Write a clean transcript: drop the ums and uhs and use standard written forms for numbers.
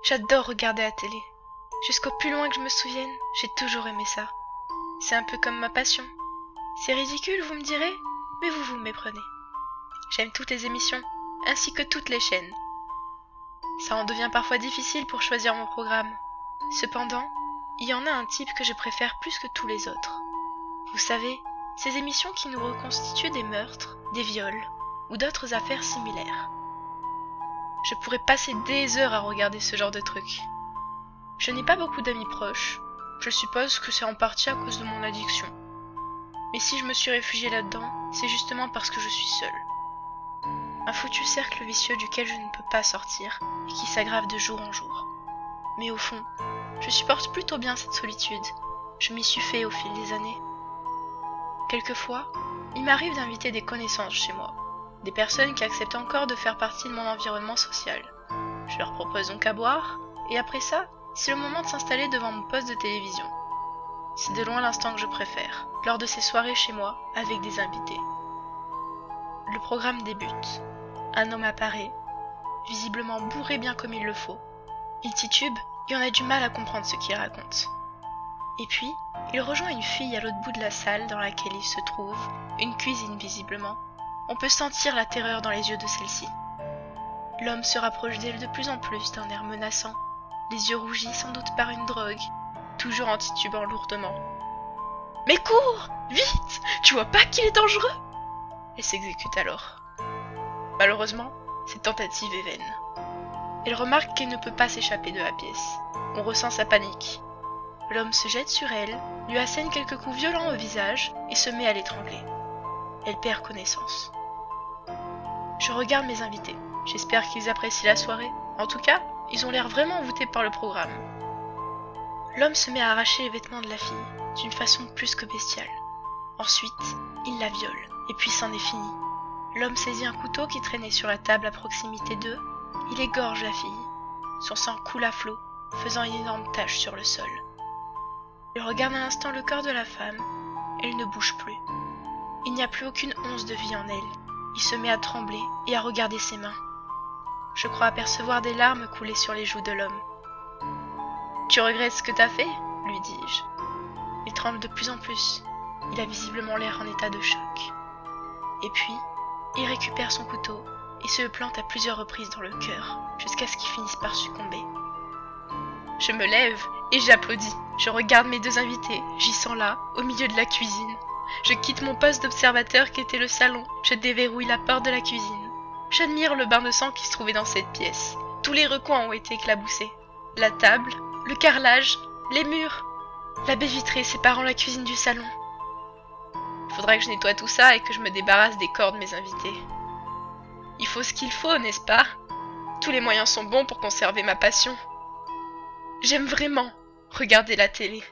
J'adore regarder la télé. Jusqu'au plus loin que je me souvienne, j'ai toujours aimé ça. C'est un peu comme ma passion. C'est ridicule, vous me direz, mais vous vous méprenez. J'aime toutes les émissions, ainsi que toutes les chaînes. Ça en devient parfois difficile pour choisir mon programme. Cependant, il y en a un type que je préfère plus que tous les autres. Vous savez, ces émissions qui nous reconstituent des meurtres, des viols ou d'autres affaires similaires. Je pourrais passer des heures à regarder ce genre de trucs. Je n'ai pas beaucoup d'amis proches. Je suppose que c'est en partie à cause de mon addiction. Mais si je me suis réfugiée là-dedans, c'est justement parce que je suis seule. Un foutu cercle vicieux duquel je ne peux pas sortir et qui s'aggrave de jour en jour. Mais au fond, je supporte plutôt bien cette solitude. Je m'y suis fait au fil des années. Quelquefois, il m'arrive d'inviter des connaissances chez moi, des personnes qui acceptent encore de faire partie de mon environnement social. Je leur propose donc à boire, et après ça, c'est le moment de s'installer devant mon poste de télévision. C'est de loin l'instant que je préfère, lors de ces soirées chez moi, avec des invités. Le programme débute. Un homme apparaît, visiblement bourré bien comme il le faut. Il titube, et on a du mal à comprendre ce qu'il raconte. Et puis, il rejoint une fille à l'autre bout de la salle dans laquelle il se trouve, une cuisine visiblement. On peut sentir la terreur dans les yeux de celle-ci. L'homme se rapproche d'elle de plus en plus d'un air menaçant, les yeux rougis sans doute par une drogue, toujours en titubant lourdement. « Mais cours! Vite! Tu vois pas qu'il est dangereux !» Elle s'exécute alors. Malheureusement, cette tentative est vaine. Elle remarque qu'elle ne peut pas s'échapper de la pièce. On ressent sa panique. L'homme se jette sur elle, lui assène quelques coups violents au visage et se met à l'étrangler. Elle perd connaissance. Je regarde mes invités. J'espère qu'ils apprécient la soirée. En tout cas, ils ont l'air vraiment envoûtés par le programme. L'homme se met à arracher les vêtements de la fille, d'une façon plus que bestiale. Ensuite, il la viole, et puis c'en est fini. L'homme saisit un couteau qui traînait sur la table à proximité d'eux. Il égorge la fille. Son sang coule à flot, faisant une énorme tache sur le sol. Il regarde un instant le corps de la femme. Elle ne bouge plus. Il n'y a plus aucune once de vie en elle. Il se met à trembler et à regarder ses mains. Je crois apercevoir des larmes couler sur les joues de l'homme. « Tu regrettes ce que t'as fait ?» lui dis-je. Il tremble de plus en plus. Il a visiblement l'air en état de choc. Et puis, il récupère son couteau et se le plante à plusieurs reprises dans le cœur, jusqu'à ce qu'il finisse par succomber. Je me lève et j'applaudis. Je regarde mes deux invités, gissant là, au milieu de la cuisine. Je quitte mon poste d'observateur qui était le salon. Je déverrouille la porte de la cuisine. J'admire le bain de sang qui se trouvait dans cette pièce. Tous les recoins ont été éclaboussés. La table, le carrelage, les murs, la baie vitrée séparant la cuisine du salon. Il faudrait que je nettoie tout ça et que je me débarrasse des corps de mes invités. Il faut ce qu'il faut, n'est-ce pas? Tous les moyens sont bons pour conserver ma passion. J'aime vraiment regarder la télé.